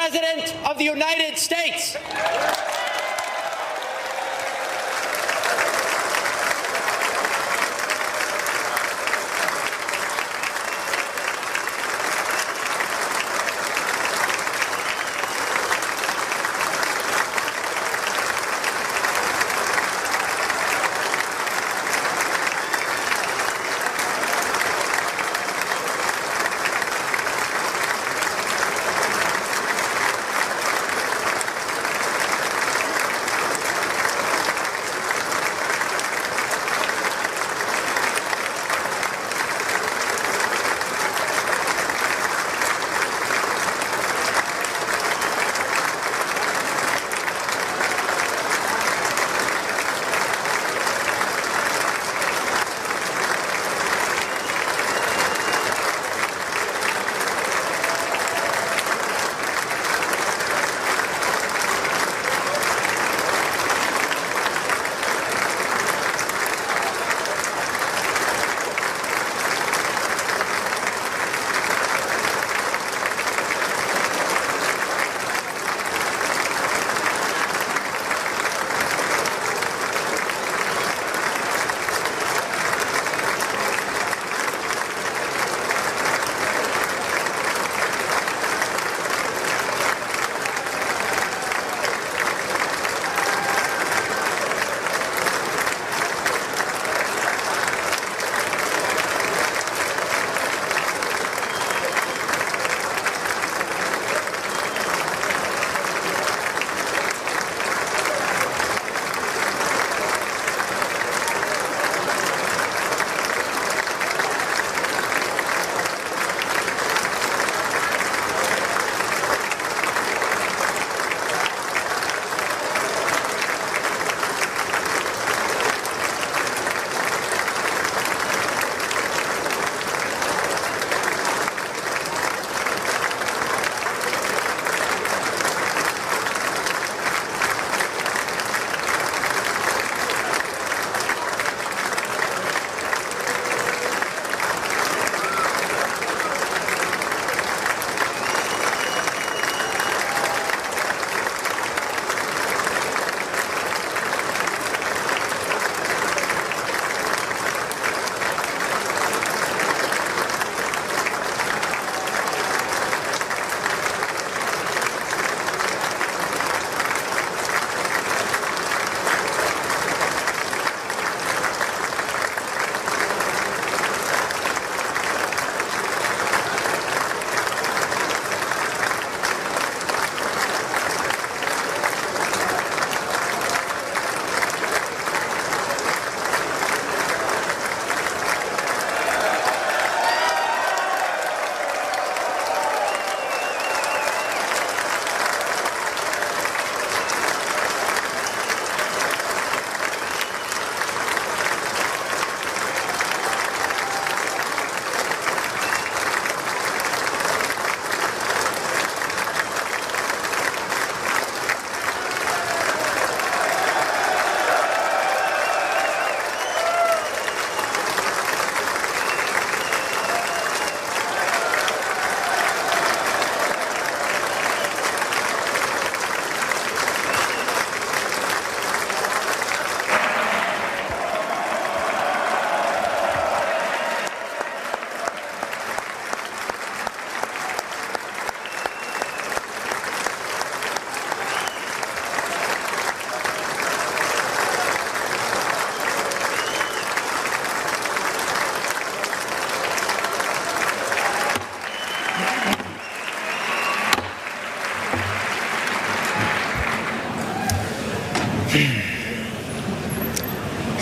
President of the United States.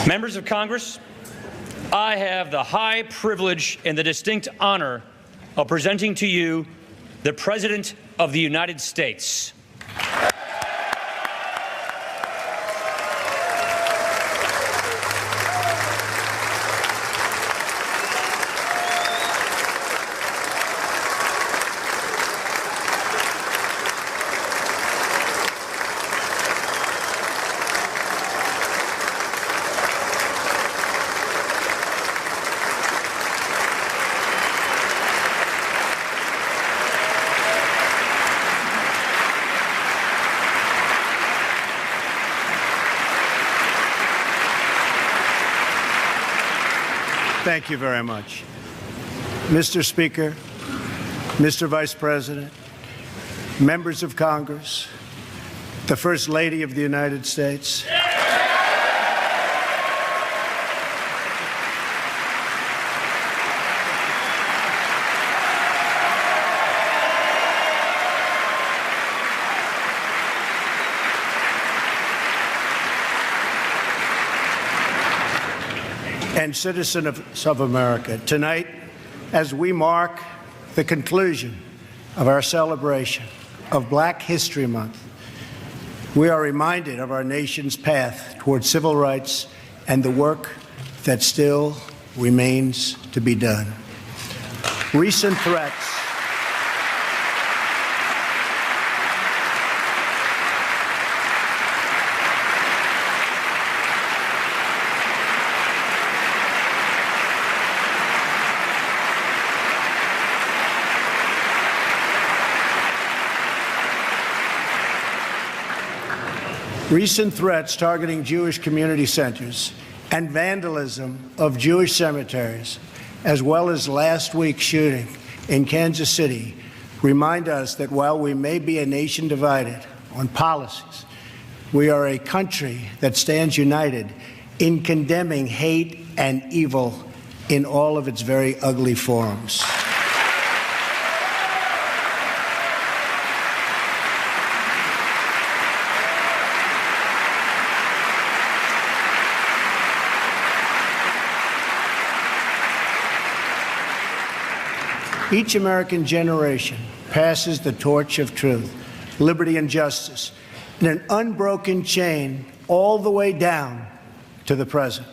Members of Congress, I have the high privilege and the distinct honor of presenting to you the President of the United States. Thank you very much. Mr. Speaker, Mr. Vice President, members of Congress, the First Lady of the United States, and citizens of America, tonight, as we mark the conclusion of our celebration of Black History Month, we are reminded of our nation's path toward civil rights and the work that still remains to be done. Recent threats targeting Jewish community centers and vandalism of Jewish cemeteries, as well as last week's shooting in Kansas City, remind us that while we may be a nation divided on policies, we are a country that stands united in condemning hate and evil in all of its very ugly forms. Each American generation passes the torch of truth, liberty, and justice in an unbroken chain all the way down to the present.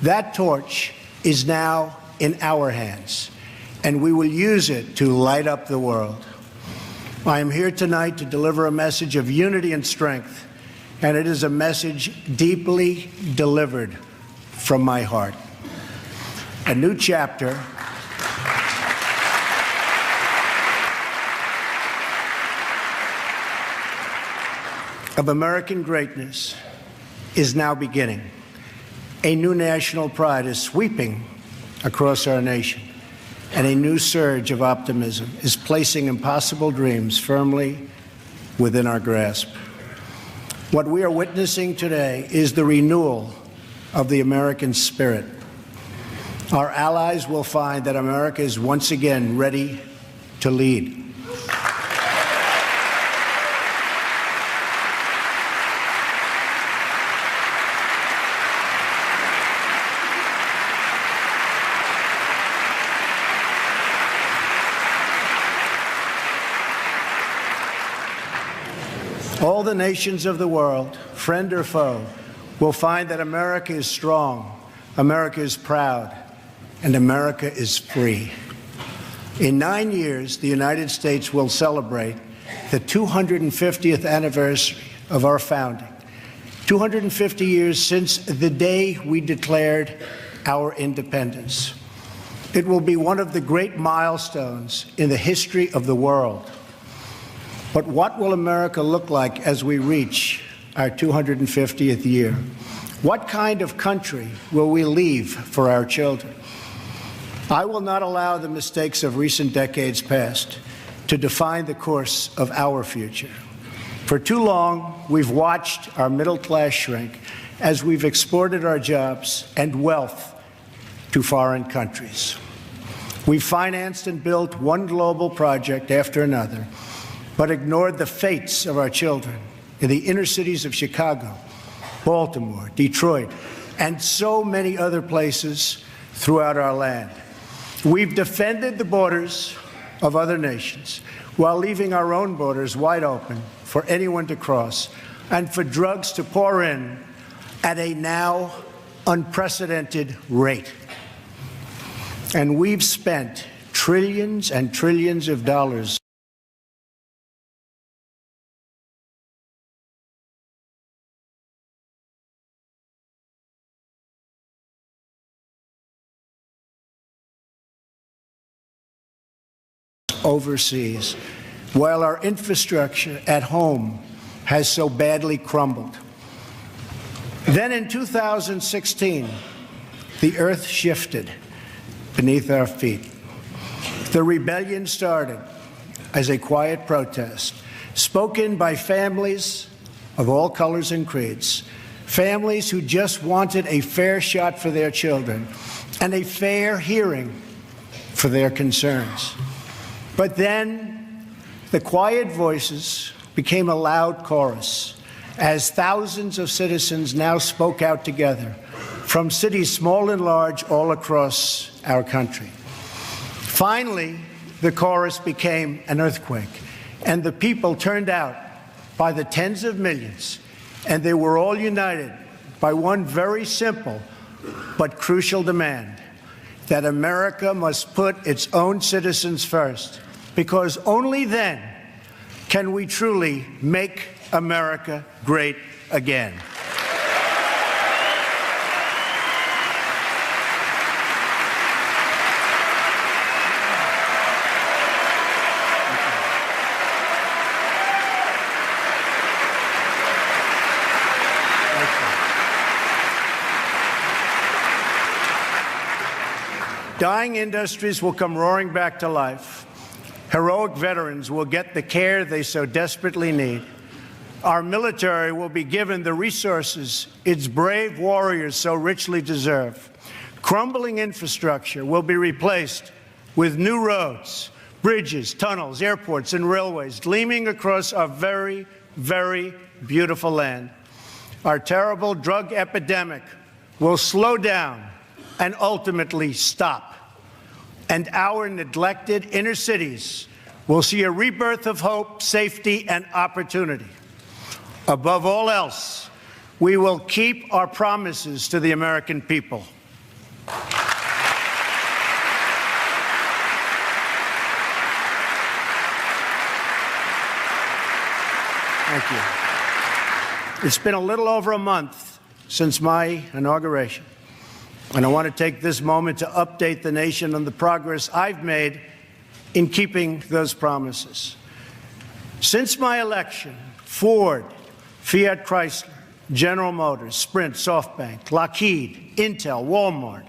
That torch is now in our hands, and we will use it to light up the world. I am here tonight to deliver a message of unity and strength, and it is a message deeply delivered from my heart. A new chapter of American greatness is now beginning. A new national pride is sweeping across our nation, and a new surge of optimism is placing impossible dreams firmly within our grasp. What we are witnessing today is the renewal of the American spirit. Our allies will find that America is once again ready to lead. All the nations of the world, friend or foe, will find that America is strong, America is proud, and America is free. In 9 years, the United States will celebrate the 250th anniversary of our founding, 250 years since the day we declared our independence. It will be one of the great milestones in the history of the world. But what will America look like as we reach our 250th year? What kind of country will we leave for our children? I will not allow the mistakes of recent decades past to define the course of our future. For too long, we've watched our middle class shrink as we've exported our jobs and wealth to foreign countries. We've financed and built one global project after another, but ignored the fates of our children in the inner cities of Chicago, Baltimore, Detroit, and so many other places throughout our land. We've defended the borders of other nations while leaving our own borders wide open for anyone to cross and for drugs to pour in at a now unprecedented rate. And we've spent trillions and trillions of dollars overseas, while our infrastructure at home has so badly crumbled. Then in 2016, the earth shifted, beneath our feet. The rebellion started as a quiet protest, spoken by families of all colors and creeds, families who just wanted a fair shot for their children and a fair hearing for their concerns. But then the quiet voices became a loud chorus as thousands of citizens now spoke out together from cities small and large all across our country. Finally, the chorus became an earthquake, and the people turned out by the tens of millions, and they were all united by one very simple but crucial demand: that America must put its own citizens first, because only then can we truly make America great again. Dying industries will come roaring back to life. Heroic veterans will get the care they so desperately need. Our military will be given the resources its brave warriors so richly deserve. Crumbling infrastructure will be replaced with new roads, bridges, tunnels, airports, and railways gleaming across our very, very beautiful land. Our terrible drug epidemic will slow down and ultimately stop. And our neglected inner cities will see a rebirth of hope, safety, and opportunity. Above all else, we will keep our promises to the American people. Thank you. It's been a little over a month since my inauguration, and I want to take this moment to update the nation on the progress I've made in keeping those promises. Since my election, Ford, Fiat Chrysler, General Motors, Sprint, SoftBank, Lockheed, Intel, Walmart,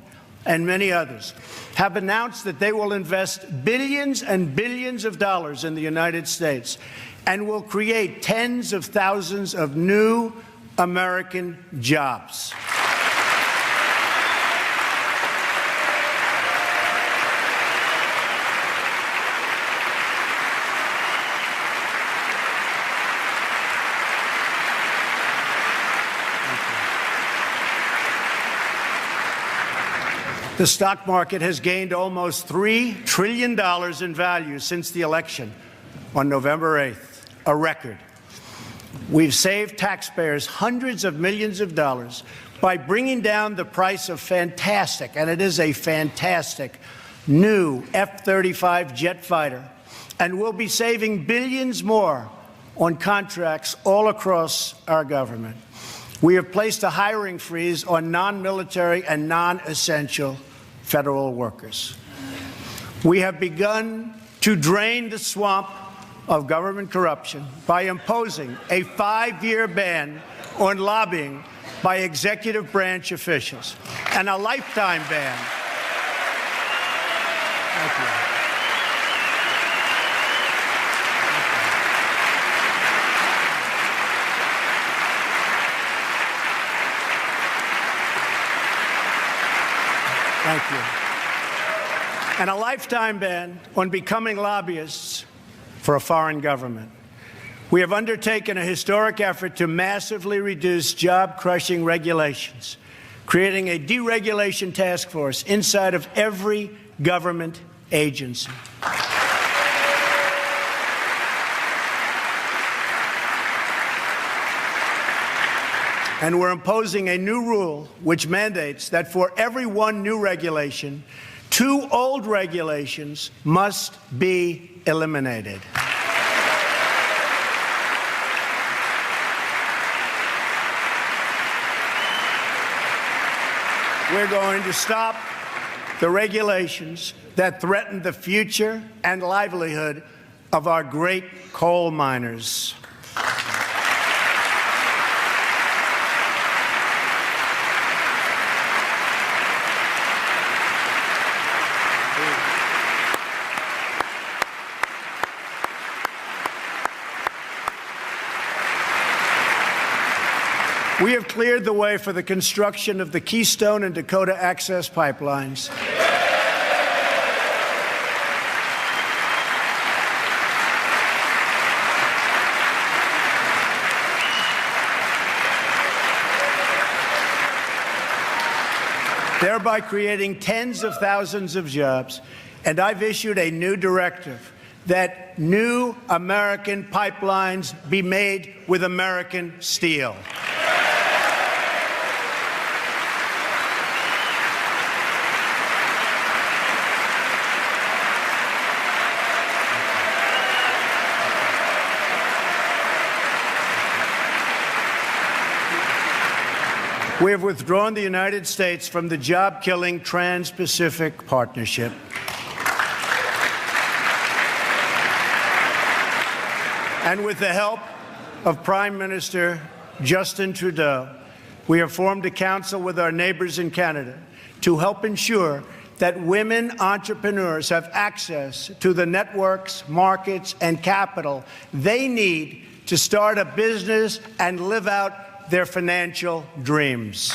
and many others have announced that they will invest billions and billions of dollars in the United States and will create tens of thousands of new American jobs. The stock market has gained almost $3 trillion in value since the election on November 8th, a record. We've saved taxpayers hundreds of millions of dollars by bringing down the price of fantastic, and it is a fantastic, new F-35 jet fighter, and we'll be saving billions more on contracts all across our government. We have placed a hiring freeze on non-military and non-essential federal workers. We have begun to drain the swamp of government corruption by imposing a 5-year ban on lobbying by executive branch officials and a lifetime ban. Thank you. Thank you. And a lifetime ban on becoming lobbyists for a foreign government. We have undertaken a historic effort to massively reduce job-crushing regulations, creating a deregulation task force inside of every government agency. And we're imposing a new rule which mandates that for every one new regulation, 2 old regulations must be eliminated. We're going to stop the regulations that threaten the future and livelihood of our great coal miners. We have cleared the way for the construction of the Keystone and Dakota Access pipelines. Thereby creating tens of thousands of jobs. And I've issued a new directive that new American pipelines be made with American steel. We have withdrawn the United States from the job-killing Trans-Pacific Partnership. And with the help of Prime Minister Justin Trudeau, we have formed a council with our neighbors in Canada to help ensure that women entrepreneurs have access to the networks, markets, and capital they need to start a business and live out their financial dreams.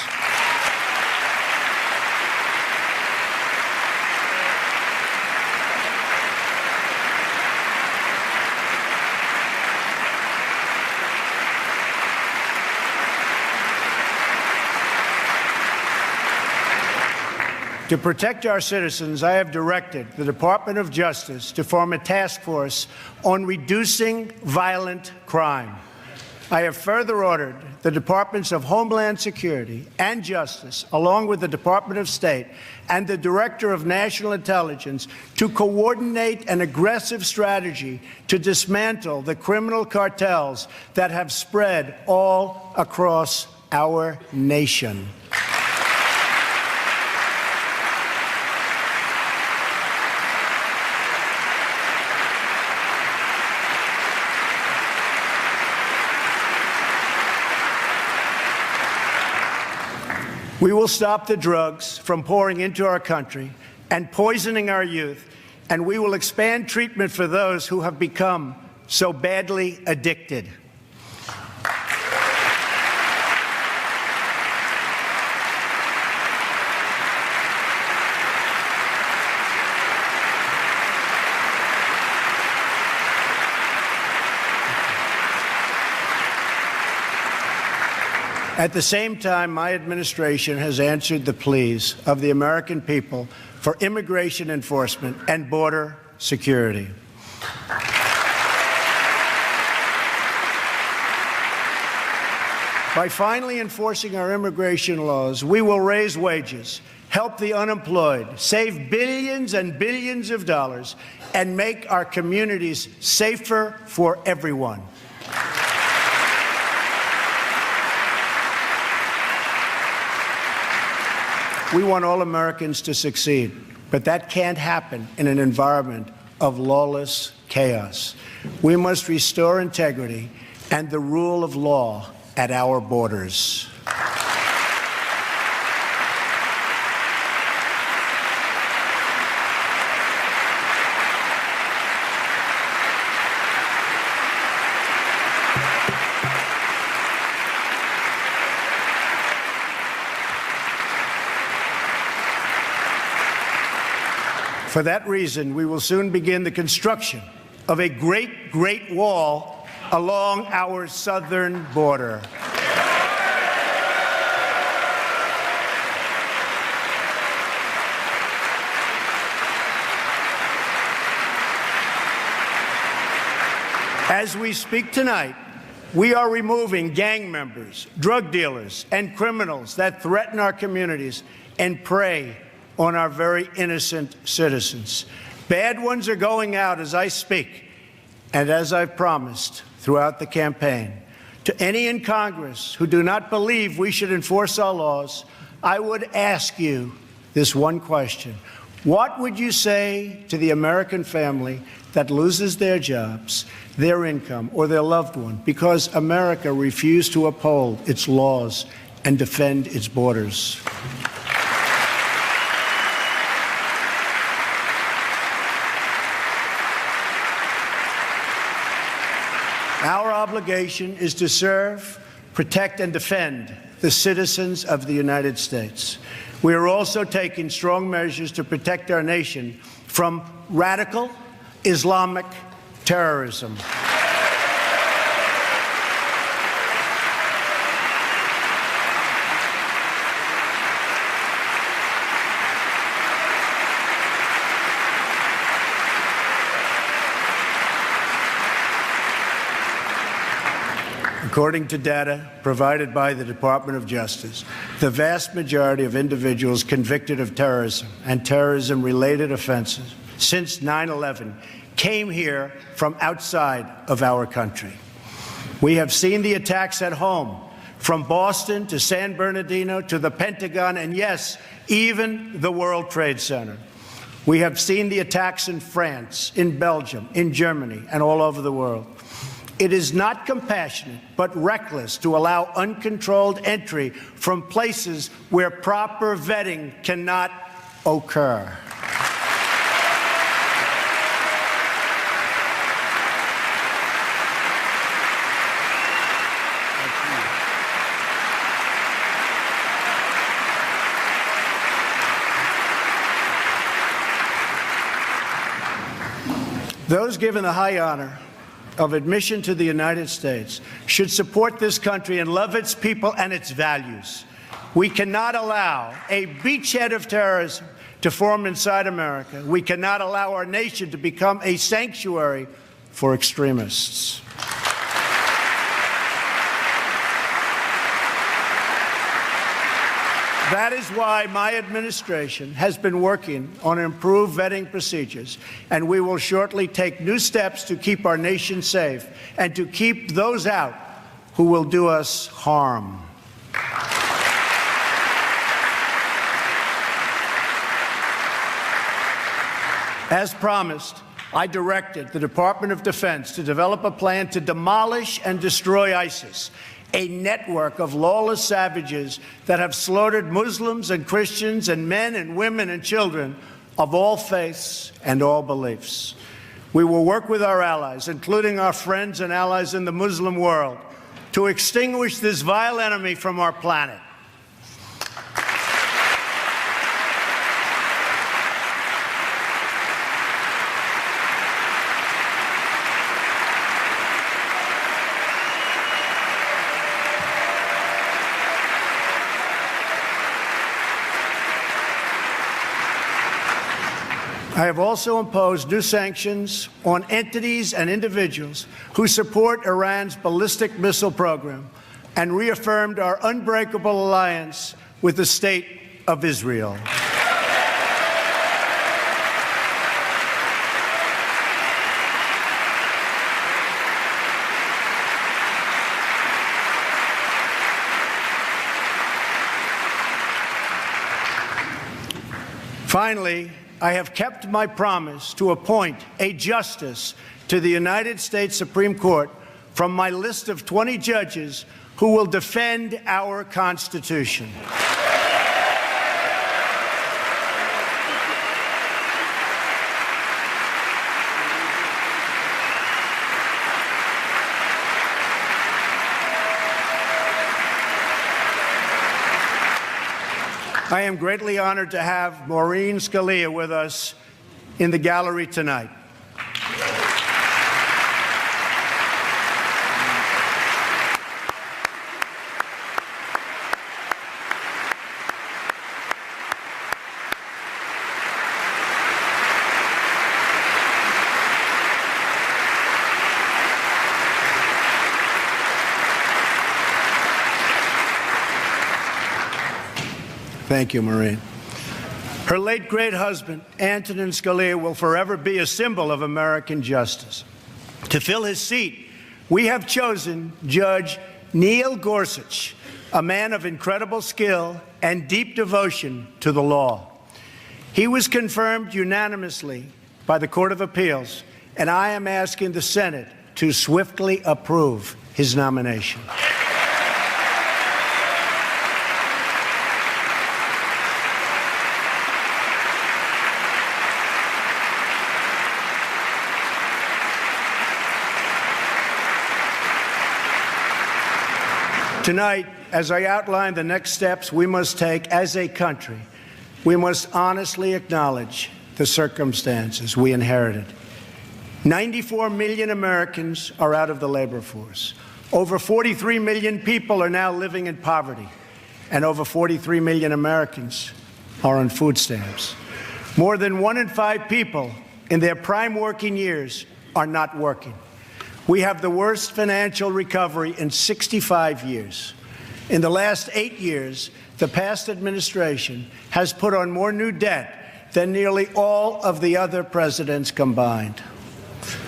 To protect our citizens, I have directed the Department of Justice to form a task force on reducing violent crime. I have further ordered the Departments of Homeland Security and Justice, along with the Department of State and the Director of National Intelligence, to coordinate an aggressive strategy to dismantle the criminal cartels that have spread all across our nation. We will stop the drugs from pouring into our country and poisoning our youth, and we will expand treatment for those who have become so badly addicted. At the same time, my administration has answered the pleas of the American people for immigration enforcement and border security. By finally enforcing our immigration laws, we will raise wages, help the unemployed, save billions and billions of dollars, and make our communities safer for everyone. We want all Americans to succeed, but that can't happen in an environment of lawless chaos. We must restore integrity and the rule of law at our borders. For that reason, we will soon begin the construction of a great wall along our southern border. As we speak tonight, we are removing gang members, drug dealers, and criminals that threaten our communities and prey on our very innocent citizens. Bad ones are going out as I speak, and as I've promised throughout the campaign. To any in Congress who do not believe we should enforce our laws, I would ask you this one question. What would you say to the American family that loses their jobs, their income, or their loved one because America refused to uphold its laws and defend its borders? Our obligation is to serve protect and defend the citizens of the United States. We are also taking strong measures to protect our nation from radical Islamic terrorism. According to data provided by the Department of Justice, the vast majority of individuals convicted of terrorism and terrorism-related offenses since 9/11 came here from outside of our country. We have seen the attacks at home, from Boston to San Bernardino to the Pentagon, and yes, even the World Trade Center. We have seen the attacks in France, in Belgium, in Germany, and all over the world. It is not compassionate, but reckless to allow uncontrolled entry from places where proper vetting cannot occur. Those given the high honor of admission to the United States should support this country and love its people and its values. We cannot allow a beachhead of terrorism to form inside America. We cannot allow our nation to become a sanctuary for extremists. That is why my administration has been working on improved vetting procedures, and we will shortly take new steps to keep our nation safe and to keep those out who will do us harm. As promised, I directed the Department of Defense to develop a plan to demolish and destroy ISIS, a network of lawless savages that have slaughtered Muslims and Christians and men and women and children of all faiths and all beliefs. We will work with our allies, including our friends and allies in the Muslim world, to extinguish this vile enemy from our planet. I have also imposed new sanctions on entities and individuals who support Iran's ballistic missile program and reaffirmed our unbreakable alliance with the State of Israel. Finally, I have kept my promise to appoint a justice to the United States Supreme Court from my list of 20 judges who will defend our Constitution. I am greatly honored to have Maureen Scalia with us in the gallery tonight. Thank you, Maureen. Her late great husband, Antonin Scalia, will forever be a symbol of American justice. To fill his seat, we have chosen Judge Neil Gorsuch, a man of incredible skill and deep devotion to the law. He was confirmed unanimously by the Court of Appeals, and I am asking the Senate to swiftly approve his nomination. Tonight, as I outline the next steps we must take as a country, we must honestly acknowledge the circumstances we inherited. 94 million Americans are out of the labor force. Over 43 million people are now living in poverty, and over 43 million Americans are on food stamps. More than 1 in 5 people in their prime working years are not working. We have the worst financial recovery in 65 years. In the last 8 years, the past administration has put on more new debt than nearly all of the other presidents combined.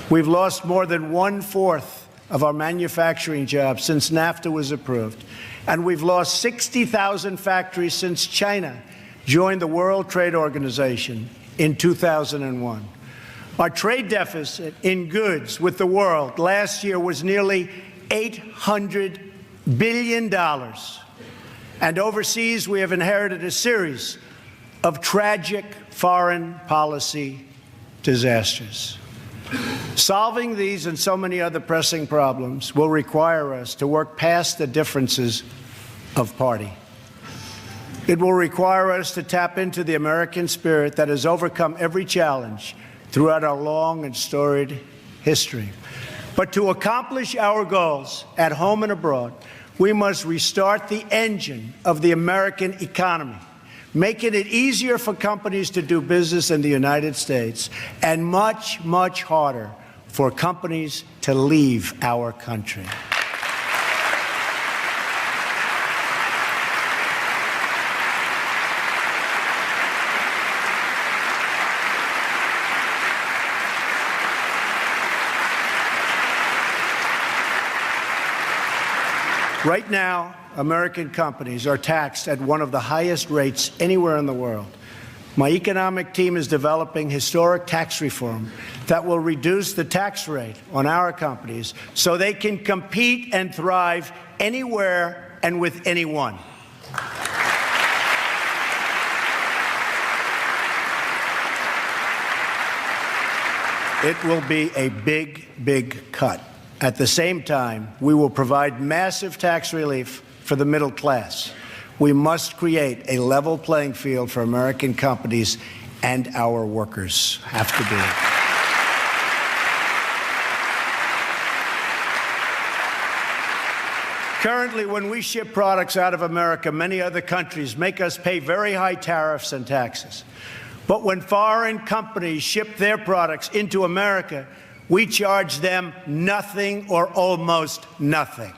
We've lost more than 1/4 of our manufacturing jobs since NAFTA was approved, and we've lost 60,000 factories since China joined the World Trade Organization in 2001. Our trade deficit in goods with the world last year was nearly $800 billion. And overseas, we have inherited a series of tragic foreign policy disasters. Solving these and so many other pressing problems will require us to work past the differences of party. It will require us to tap into the American spirit that has overcome every challenge throughout our long and storied history. But to accomplish our goals at home and abroad, we must restart the engine of the American economy, making it easier for companies to do business in the United States and much, much harder for companies to leave our country. Right now, American companies are taxed at one of the highest rates anywhere in the world. My economic team is developing historic tax reform that will reduce the tax rate on our companies so they can compete and thrive anywhere and with anyone. It will be a big, big cut. At the same time, we will provide massive tax relief for the middle class. We must create a level playing field for American companies, and our workers have to do it. Currently, when we ship products out of America, many other countries make us pay very high tariffs and taxes. But when foreign companies ship their products into America, we charge them nothing or almost nothing.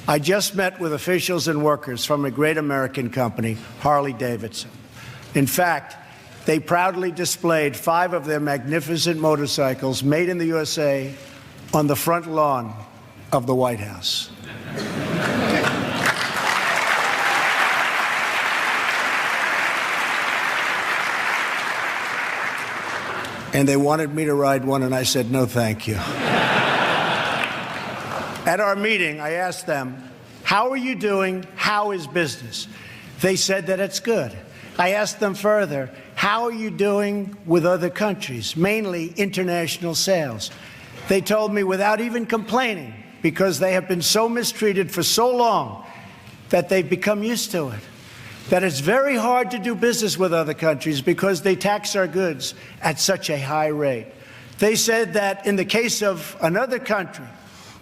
I just met with officials and workers from a great American company, Harley-Davidson. In fact, they proudly displayed 5 of their magnificent motorcycles made in the USA on the front lawn of the White House. And they wanted me to ride one, and I said, no, thank you. At our meeting, I asked them, how are you doing? How is business? They said that it's good. I asked them further, how are you doing with other countries, mainly international sales? They told me without even complaining, because they have been so mistreated for so long that they've become used to it, that it's very hard to do business with other countries because they tax our goods at such a high rate. They said that in the case of another country,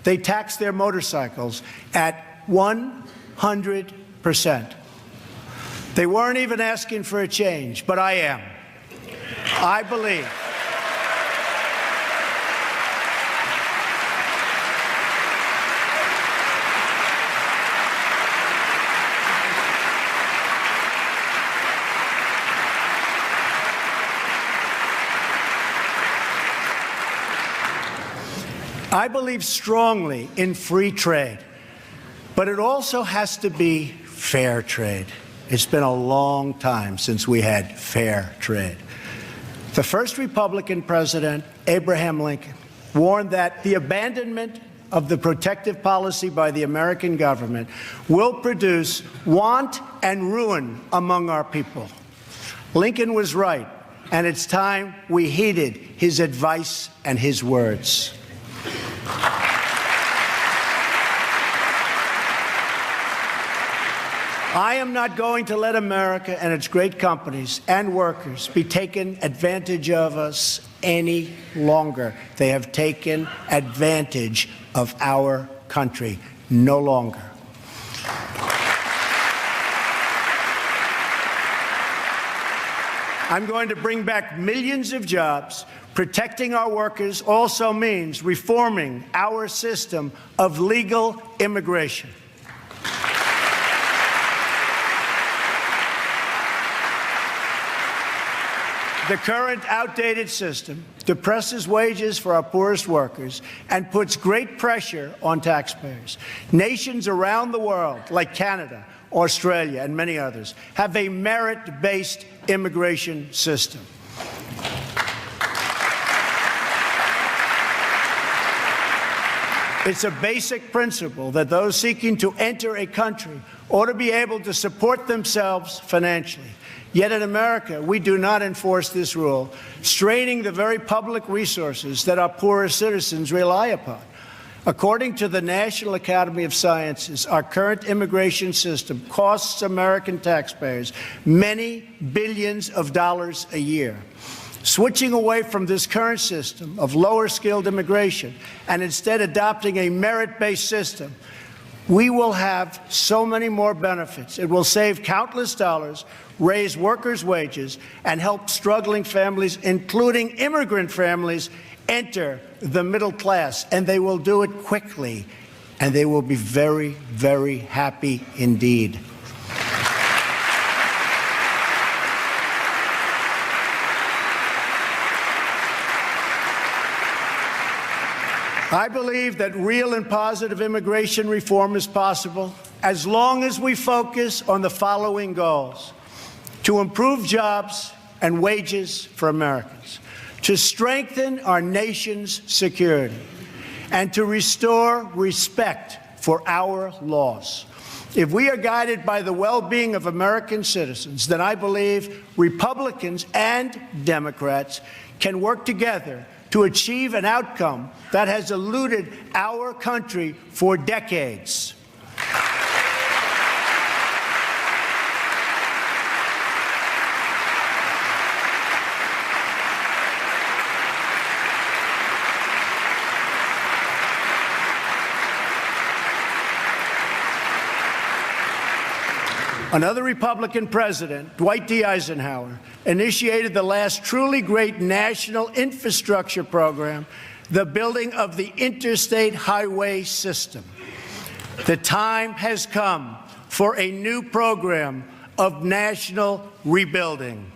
they tax their motorcycles at 100%. They weren't even asking for a change, but I am. I believe. I believe strongly in free trade, but it also has to be fair trade. It's been a long time since we had fair trade. The first Republican president, Abraham Lincoln, warned that the abandonment of the protective policy by the American government will produce want and ruin among our people. Lincoln was right, and it's time we heeded his advice and his words. I am not going to let America and its great companies and workers be taken advantage of us any longer. They have taken advantage of our country. No longer. I'm going to bring back millions of jobs. Protecting our workers also means reforming our system of legal immigration. The current outdated system depresses wages for our poorest workers and puts great pressure on taxpayers. Nations around the world, like Canada, Australia, and many others, have a merit-based immigration system. It's a basic principle that those seeking to enter a country ought to be able to support themselves financially. Yet in America, we do not enforce this rule, straining the very public resources that our poorest citizens rely upon. According to the National Academy of Sciences, our current immigration system costs American taxpayers many billions of dollars a year. Switching away from this current system of lower-skilled immigration and instead adopting a merit-based system, we will have so many more benefits. It will save countless dollars, raise workers' wages, and help struggling families, including immigrant families, enter the middle class. And they will do it quickly, and they will be very, very happy indeed. I believe that real and positive immigration reform is possible as long as we focus on the following goals: to improve jobs and wages for Americans, to strengthen our nation's security, and to restore respect for our laws. If we are guided by the well-being of American citizens, then I believe Republicans and Democrats can work together to achieve an outcome that has eluded our country for decades. Another Republican president, Dwight D. Eisenhower, initiated the last truly great national infrastructure program, the building of the interstate highway system. The time has come for a new program of national rebuilding.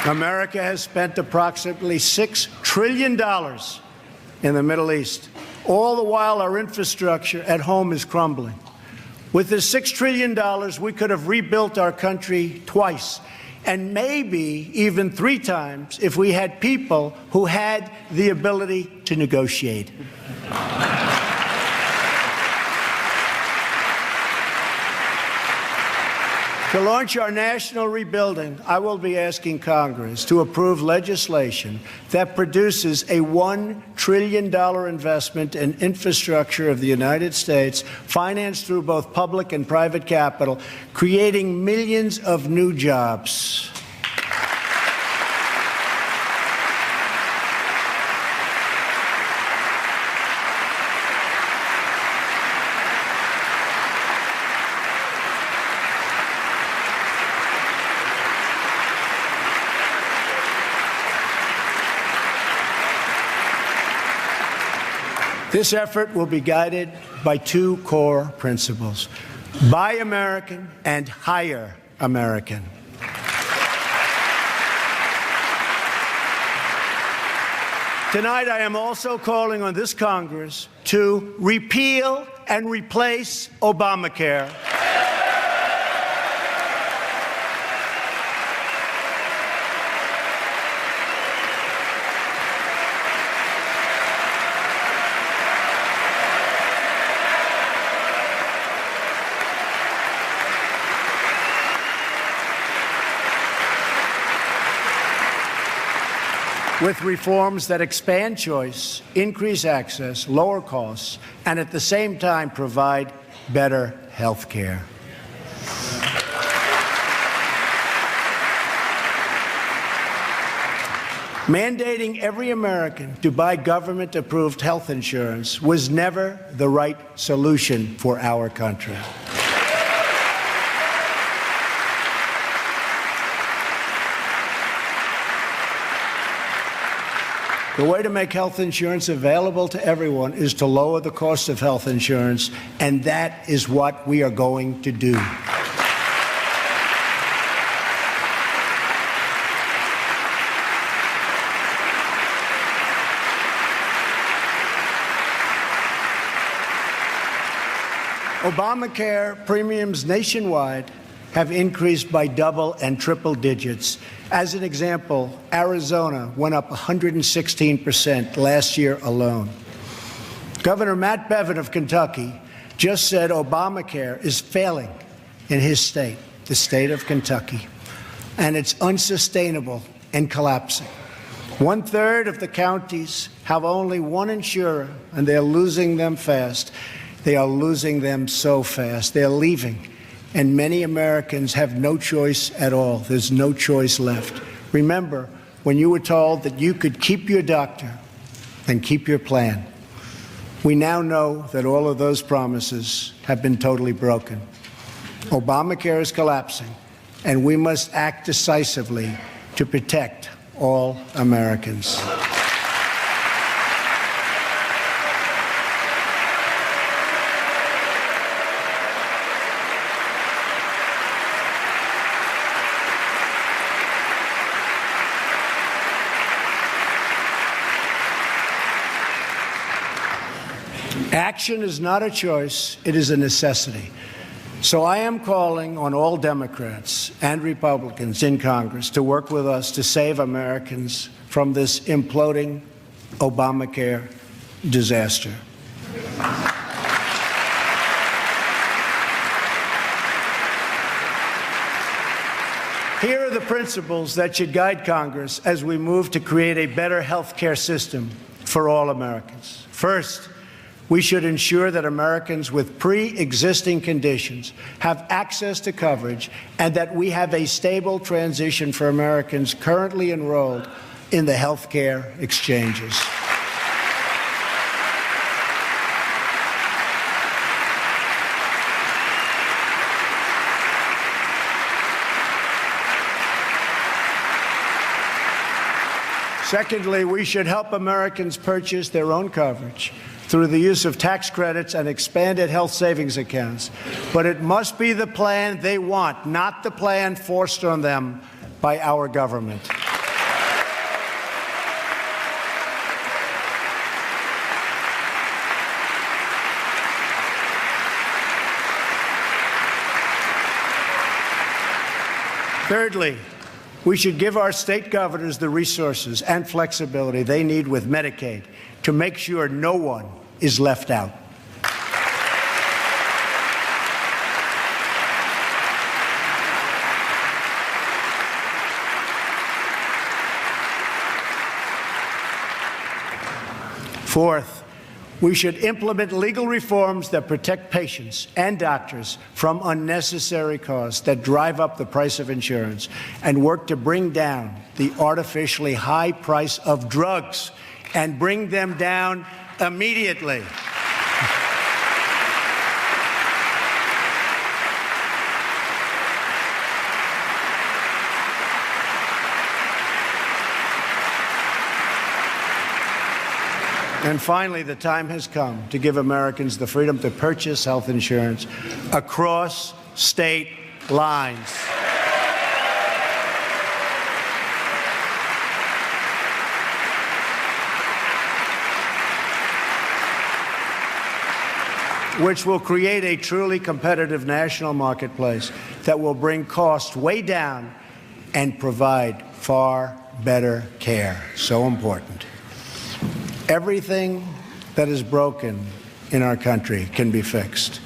America has spent approximately $6 trillion in the Middle East. All the while, our infrastructure at home is crumbling. With the $6 trillion, we could have rebuilt our country twice, and maybe even 3 times if we had people who had the ability to negotiate. To launch our national rebuilding, I will be asking Congress to approve legislation that produces a $1 trillion investment in infrastructure of the United States, financed through both public and private capital, creating millions of new jobs. This effort will be guided by 2 core principles: Buy American and Hire American. Tonight, I am also calling on this Congress to repeal and replace Obamacare. with reforms that expand choice, increase access, lower costs, and at the same time provide better health care. Mandating every American to buy government-approved health insurance was never the right solution for our country. The way to make health insurance available to everyone is to lower the cost of health insurance, and that is what we are going to do. Obamacare premiums nationwide have increased by double and triple digits. As an example, Arizona went up 116% last year alone. Governor Matt Bevin of Kentucky just said Obamacare is failing in his state, the state of Kentucky, and it's unsustainable and collapsing. 1/3 of the counties have only one insurer, and they're losing them fast. They are losing them so fast. They're leaving. And many Americans have no choice at all. There's no choice left. Remember, when you were told that you could keep your doctor and keep your plan, we now know that all of those promises have been totally broken. Obamacare is collapsing, and we must act decisively to protect all Americans. Action is not a choice, it is a necessity. So I am calling on all Democrats and Republicans in Congress to work with us to save Americans from this imploding Obamacare disaster. Here are the principles that should guide Congress as we move to create a better health care system for all Americans. First, we should ensure that Americans with pre-existing conditions have access to coverage and that we have a stable transition for Americans currently enrolled in the health care exchanges. Secondly, we should help Americans purchase their own coverage through the use of tax credits and expanded health savings accounts. But it must be the plan they want, not the plan forced on them by our government. Thirdly, we should give our state governors the resources and flexibility they need with Medicaid to make sure no one is left out. Fourth, we should implement legal reforms that protect patients and doctors from unnecessary costs that drive up the price of insurance and work to bring down the artificially high price of drugs and bring them down immediately. And finally, the time has come to give Americans the freedom to purchase health insurance across state lines. Which will create a truly competitive national marketplace that will bring costs way down and provide far better care. So important. Everything that is broken in our country can be fixed.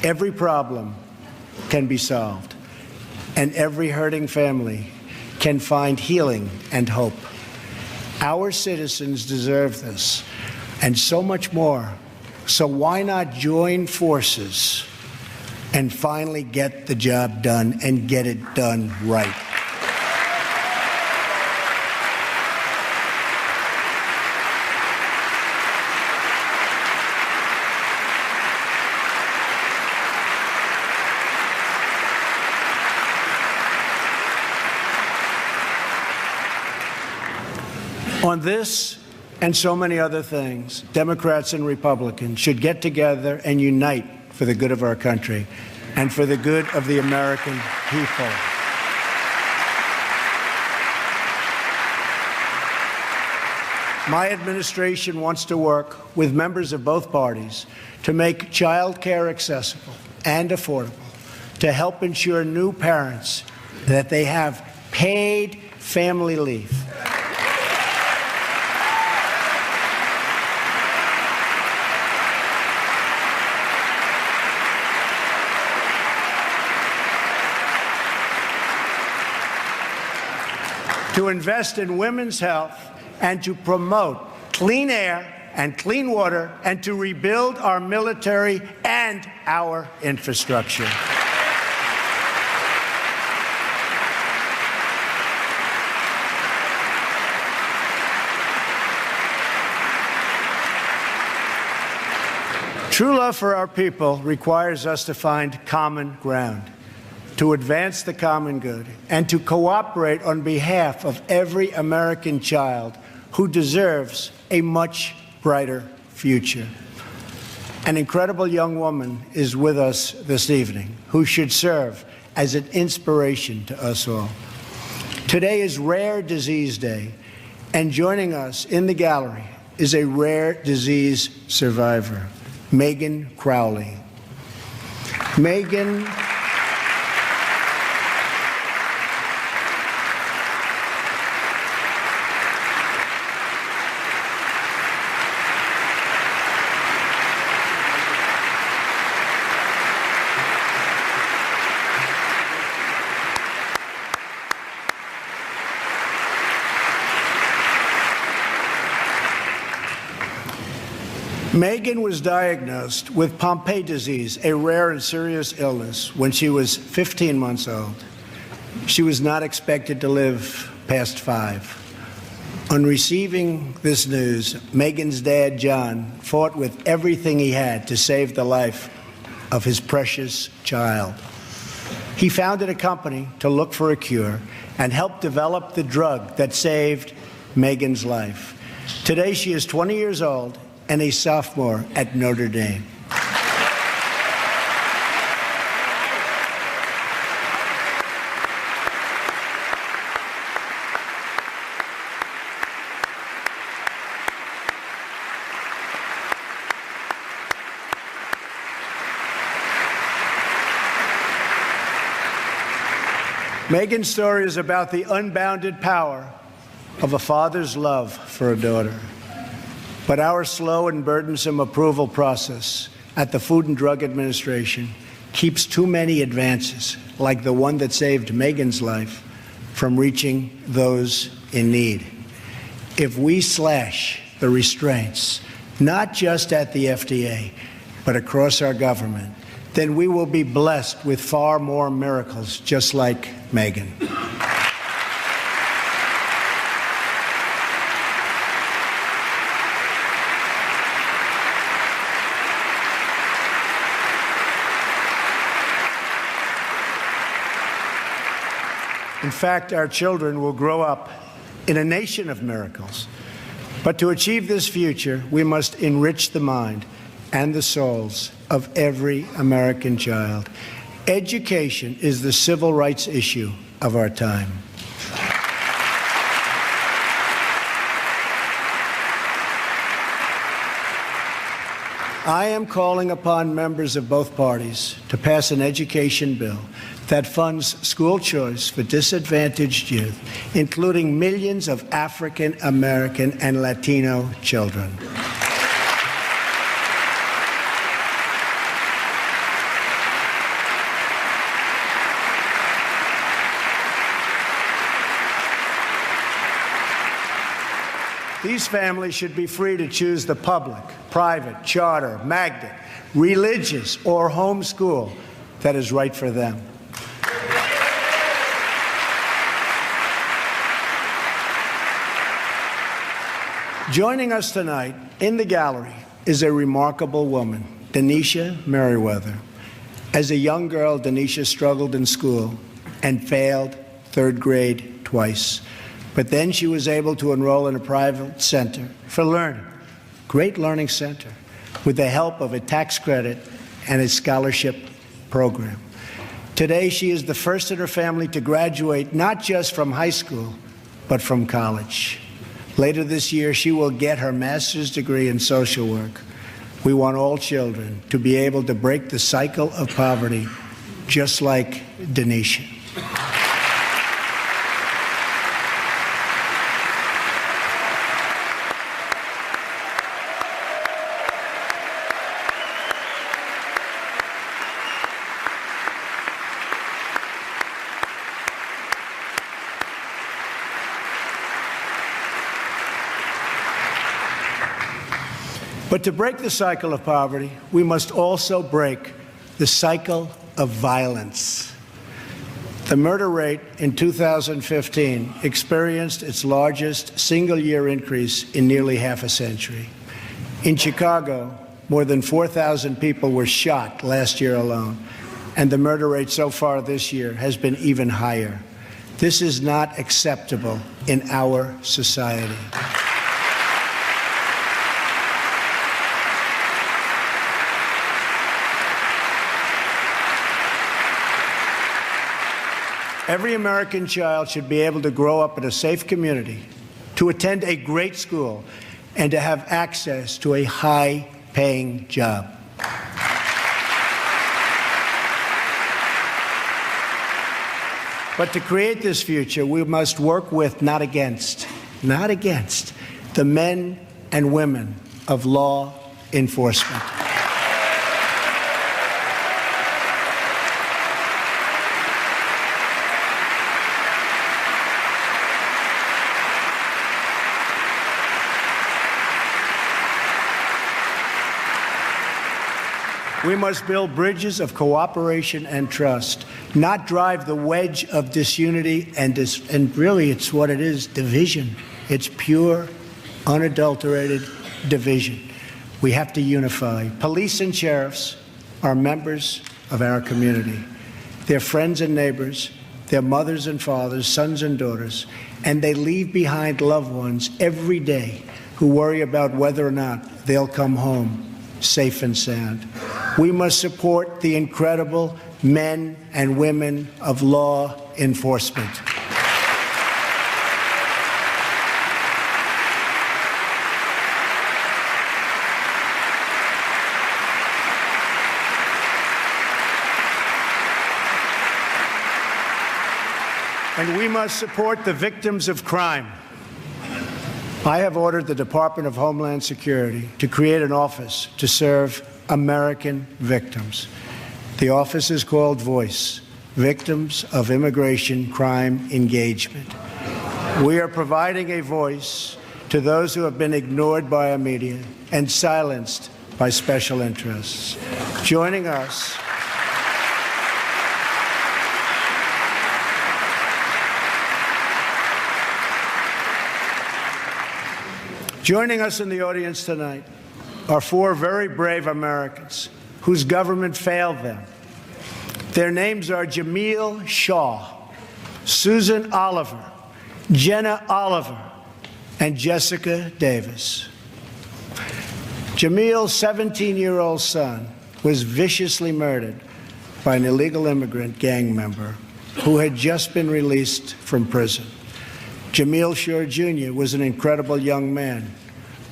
Every problem can be solved. And every hurting family can find healing and hope. Our citizens deserve this, and so much more. So why not join forces and finally get the job done and get it done right? On this and so many other things, Democrats and Republicans should get together and unite for the good of our country and for the good of the American people. My administration wants to work with members of both parties to make child care accessible and affordable, to help ensure new parents that they have paid family leave. To invest in women's health and to promote clean air and clean water and to rebuild our military and our infrastructure. True love for our people requires us to find common ground, to advance the common good, and to cooperate on behalf of every American child who deserves a much brighter future. An incredible young woman is with us this evening who should serve as an inspiration to us all. Today is Rare Disease Day, and joining us in the gallery is a rare disease survivor, Megan Crowley. Megan Megan was diagnosed with Pompe disease, a rare and serious illness, when she was 15 months old. She was not expected to live past 5. On receiving this news, Megan's dad, John, fought with everything he had to save the life of his precious child. He founded a company to look for a cure and helped develop the drug that saved Megan's life. Today, she is 20 years old and a sophomore at Notre Dame. Megan's story is about the unbounded power of a father's love for a daughter. But our slow and burdensome approval process at the Food and Drug Administration keeps too many advances, like the one that saved Megan's life, from reaching those in need. If we slash the restraints, not just at the FDA, but across our government, then we will be blessed with far more miracles just like Megan. In fact, our children will grow up in a nation of miracles. But to achieve this future, we must enrich the mind and the souls of every American child. Education is the civil rights issue of our time. I am calling upon members of both parties to pass an education bill that funds school choice for disadvantaged youth, including millions of African American and Latino children. These families should be free to choose the public, private, charter, magnet, religious, or home school that is right for them. Joining us tonight in the gallery is a remarkable woman, Denisha Merriweather. As a young girl, Denisha struggled in school and failed third grade twice. But then she was able to enroll in a private center for learning, great learning center, with the help of a tax credit and a scholarship program. Today, she is the first in her family to graduate not just from high school, but from college. Later this year, she will get her master's degree in social work. We want all children to be able to break the cycle of poverty, just like Denisha. But to break the cycle of poverty, we must also break the cycle of violence. The murder rate in 2015 experienced its largest single-year increase in nearly half a century. In Chicago, more than 4,000 people were shot last year alone, and the murder rate so far this year has been even higher. This is not acceptable in our society. Every American child should be able to grow up in a safe community, to attend a great school, and to have access to a high-paying job. But to create this future, we must work with, not against, the men and women of law enforcement. We must build bridges of cooperation and trust, not drive the wedge of disunity and really it's what it is, division. It's pure, unadulterated division. We have to unify. Police and sheriffs are members of our community. They're friends and neighbors. They're mothers and fathers, sons and daughters, and they leave behind loved ones every day who worry about whether or not they'll come home safe and sound. We must support the incredible men and women of law enforcement. And we must support the victims of crime. I have ordered the Department of Homeland Security to create an office to serve American victims. The office is called VOICE, Victims of Immigration Crime Engagement. We are providing a voice to those who have been ignored by our media and silenced by special interests. Joining us in the audience tonight are four very brave Americans whose government failed them. Their names are Jamil Shaw, Susan Oliver, Jenna Oliver, and Jessica Davis. Jamil's 17-year-old son was viciously murdered by an illegal immigrant gang member who had just been released from prison. Jamil Shaw Jr. was an incredible young man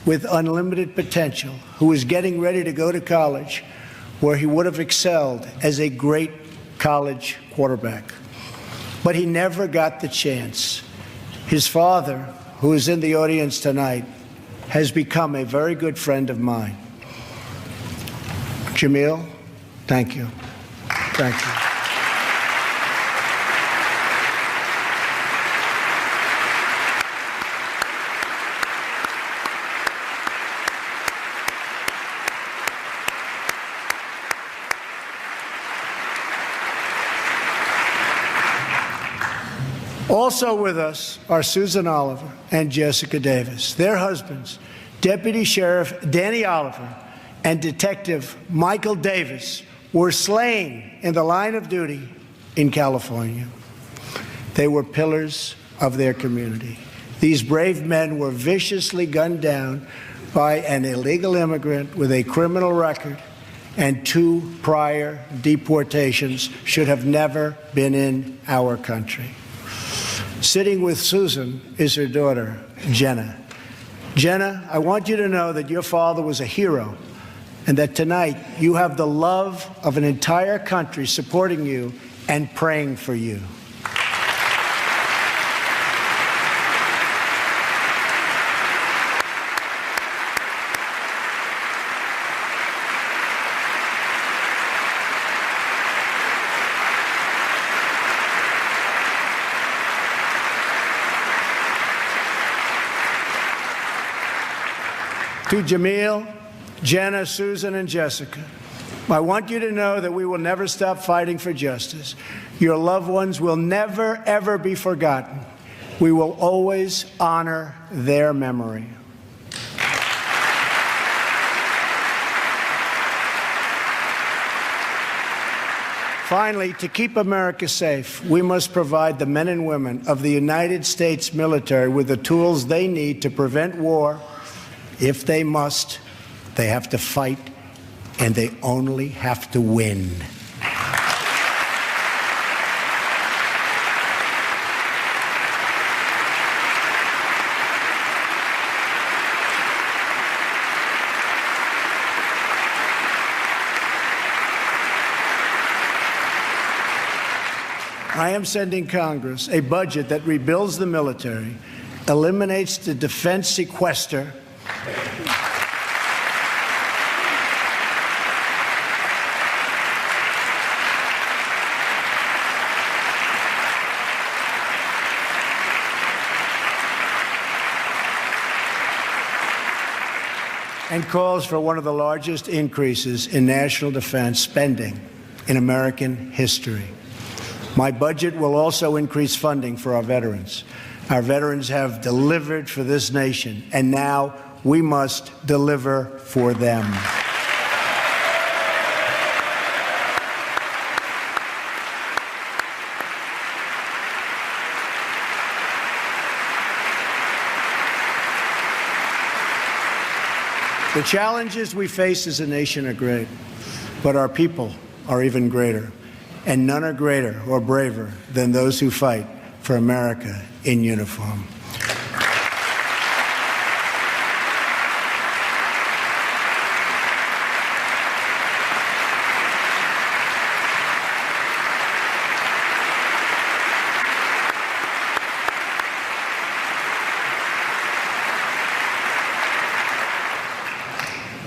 with unlimited potential who was getting ready to go to college where he would have excelled as a great college quarterback. But he never got the chance. His father, who is in the audience tonight, has become a very good friend of mine. Jamil, thank you. Thank you. Also with us are Susan Oliver and Jessica Davis. Their husbands, Deputy Sheriff Danny Oliver and Detective Michael Davis, were slain in the line of duty in California. They were pillars of their community. These brave men were viciously gunned down by an illegal immigrant with a criminal record and 2 prior deportations, should have never been in our country. Sitting with Susan is her daughter, Jenna. Jenna, I want you to know that your father was a hero and that tonight you have the love of an entire country supporting you and praying for you. To Jamil, Jenna, Susan, and Jessica, I want you to know that we will never stop fighting for justice. Your loved ones will never, ever be forgotten. We will always honor their memory. Finally, to keep America safe, we must provide the men and women of the United States military with the tools they need to prevent war. If they must, they have to fight, and they only have to win. I am sending Congress a budget that rebuilds the military, eliminates the defense sequester, and calls for one of the largest increases in national defense spending in American history. My budget will also increase funding for our veterans. Our veterans have delivered for this nation, and now we must deliver for them. The challenges we face as a nation are great, but our people are even greater, and none are greater or braver than those who fight for America in uniform.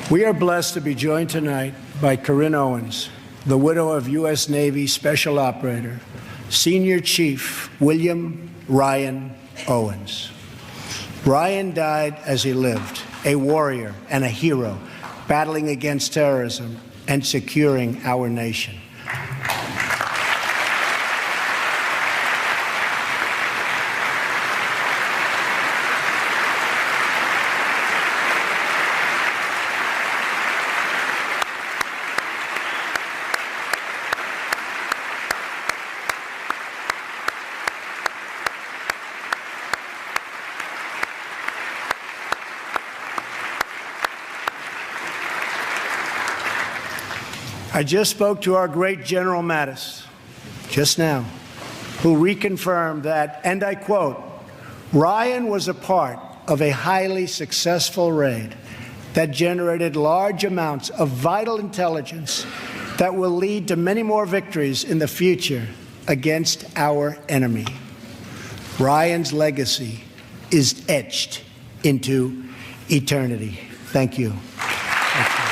We are blessed to be joined tonight by Corinne Owens, the widow of U.S. Navy Special Operator, Senior Chief William Ryan Owens. Ryan died as he lived, a warrior and a hero, battling against terrorism and securing our nation. I just spoke to our great General Mattis, just now, who reconfirmed that, and I quote, Ryan was a part of a highly successful raid that generated large amounts of vital intelligence that will lead to many more victories in the future against our enemy. Ryan's legacy is etched into eternity. Thank you. Thank you.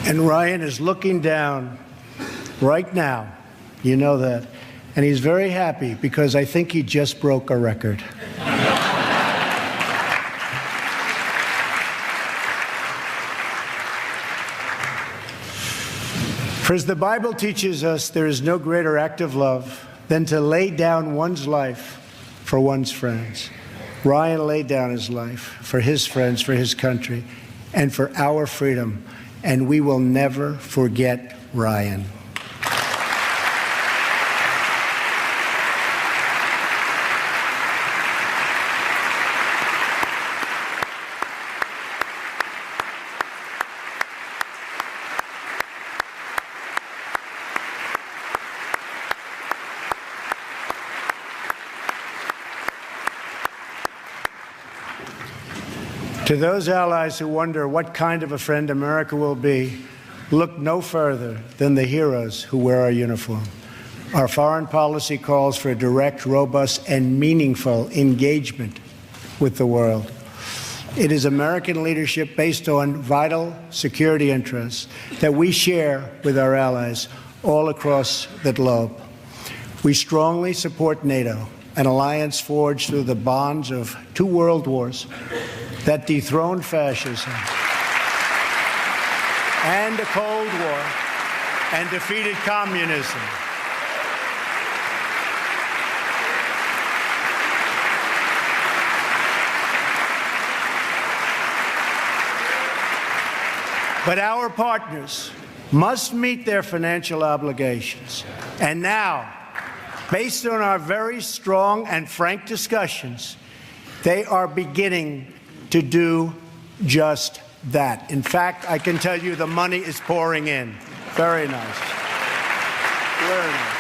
And Ryan is looking down right now. You know that. And he's very happy because I think he just broke a record. For as the Bible teaches us, there is no greater act of love than to lay down one's life for one's friends. Ryan laid down his life for his friends, for his country, and for our freedom. And we will never forget Ryan. To those allies who wonder what kind of a friend America will be, look no further than the heroes who wear our uniform. Our foreign policy calls for a direct, robust, and meaningful engagement with the world. It is American leadership based on vital security interests that we share with our allies all across the globe. We strongly support NATO, an alliance forged through the bonds of 2 world wars that dethroned fascism and the Cold War and defeated communism. But our partners must meet their financial obligations. And now, based on our very strong and frank discussions, they are beginning to do just that. In fact, I can tell you the money is pouring in. Very nice. Very nice.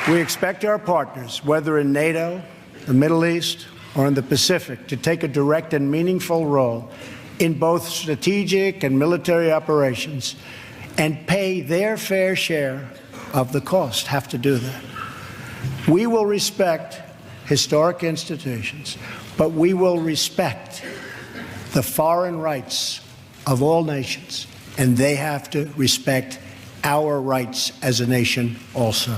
We expect our partners, whether in NATO, the Middle East, or in the Pacific, to take a direct and meaningful role in both strategic and military operations and pay their fair share of the cost, have to do that. We will respect historic institutions, but we will respect the foreign rights of all nations, and they have to respect our rights as a nation also.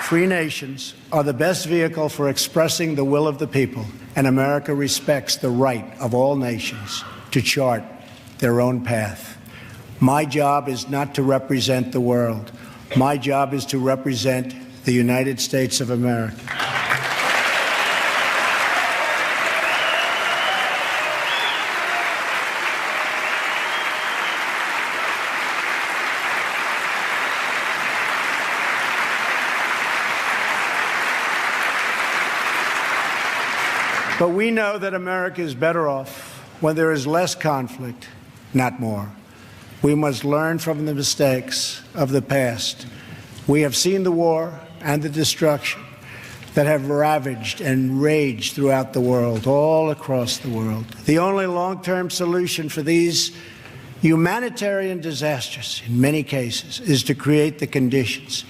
Free nations are the best vehicle for expressing the will of the people, and America respects the right of all nations to chart their own path. My job is not to represent the world. My job is to represent the United States of America. But we know that America is better off when there is less conflict, not more. We must learn from the mistakes of the past. We have seen the war and the destruction that have ravaged and raged throughout the world, all across the world. The only long-term solution for these humanitarian disasters, in many cases, is to create the conditions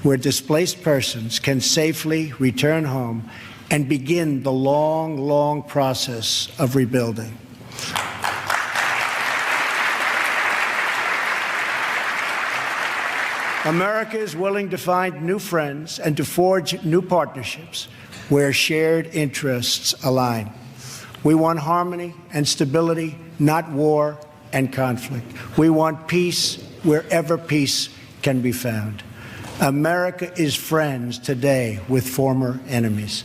where displaced persons can safely return home and begin the long, long process of rebuilding. America is willing to find new friends and to forge new partnerships where shared interests align. We want harmony and stability, not war and conflict. We want peace wherever peace can be found. America is friends today with former enemies.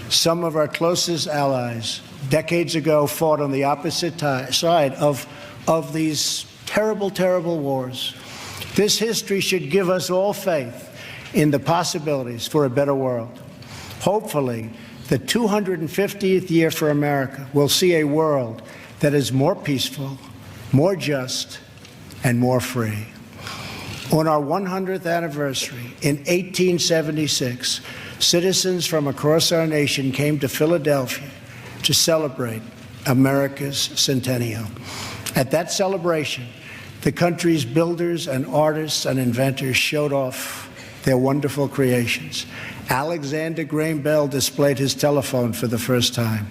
Some of our closest allies decades ago fought on the opposite side of these terrible, terrible wars. This history should give us all faith in the possibilities for a better world. Hopefully, the 250th year for America will see a world that is more peaceful, more just, and more free. On our 100th anniversary in 1876, citizens from across our nation came to Philadelphia to celebrate America's centennial. At that celebration, the country's builders and artists and inventors showed off their wonderful creations. Alexander Graham Bell displayed his telephone for the first time.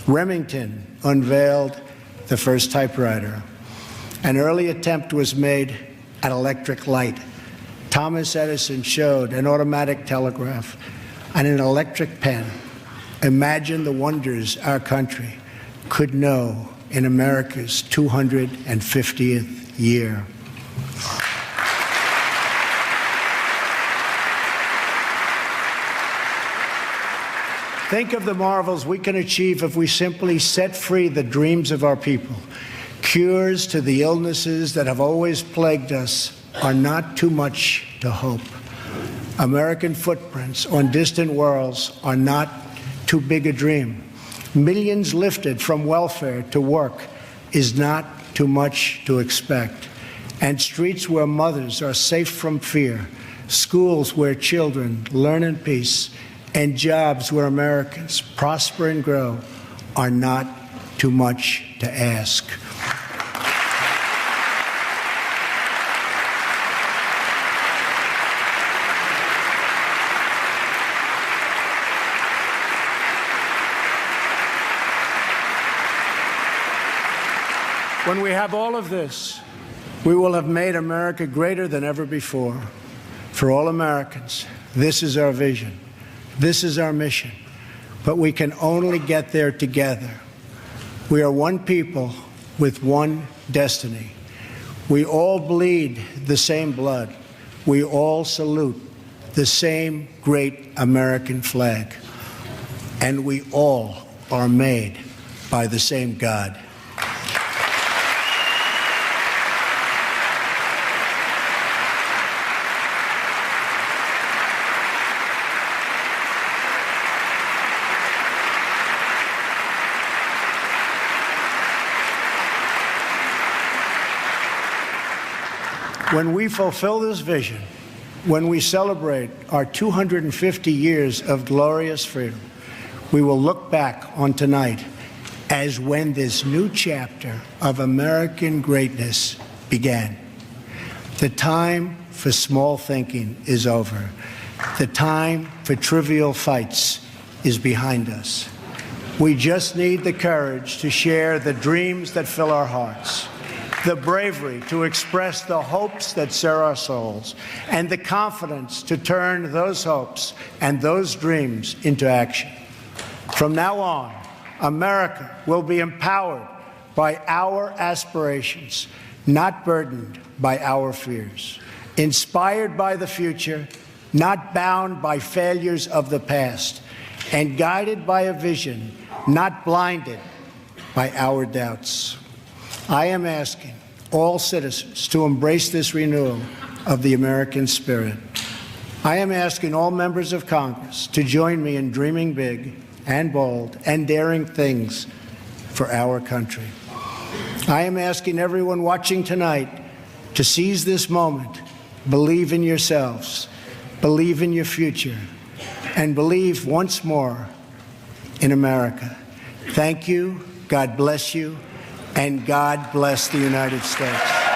Remington unveiled the first typewriter. An early attempt was made at electric light. Thomas Edison showed an automatic telegraph and an electric pen. Imagine the wonders our country could know in America's 250th year. Think of the marvels we can achieve if we simply set free the dreams of our people. Cures to the illnesses that have always plagued us are not too much to hope. American footprints on distant worlds are not too big a dream. Millions lifted from welfare to work is not too much to expect. And streets where mothers are safe from fear, schools where children learn in peace, and jobs where Americans prosper and grow are not too much to ask. When we have all of this, we will have made America greater than ever before. For all Americans, this is our vision. This is our mission. But we can only get there together. We are one people with one destiny. We all bleed the same blood. We all salute the same great American flag. And we all are made by the same God. When we fulfill this vision, when we celebrate our 250 years of glorious freedom, we will look back on tonight as when this new chapter of American greatness began. The time for small thinking is over. The time for trivial fights is behind us. We just need the courage to share the dreams that fill our hearts, the bravery to express the hopes that stir our souls, and the confidence to turn those hopes and those dreams into action. From now on, America will be empowered by our aspirations, not burdened by our fears, inspired by the future, not bound by failures of the past, and guided by a vision, not blinded by our doubts. I am asking all citizens to embrace this renewal of the American spirit. I am asking all members of Congress to join me in dreaming big and bold and daring things for our country. I am asking everyone watching tonight to seize this moment, believe in yourselves, believe in your future, and believe once more in America. Thank you, God bless you, and God bless the United States.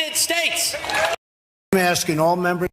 United States. I'm asking all members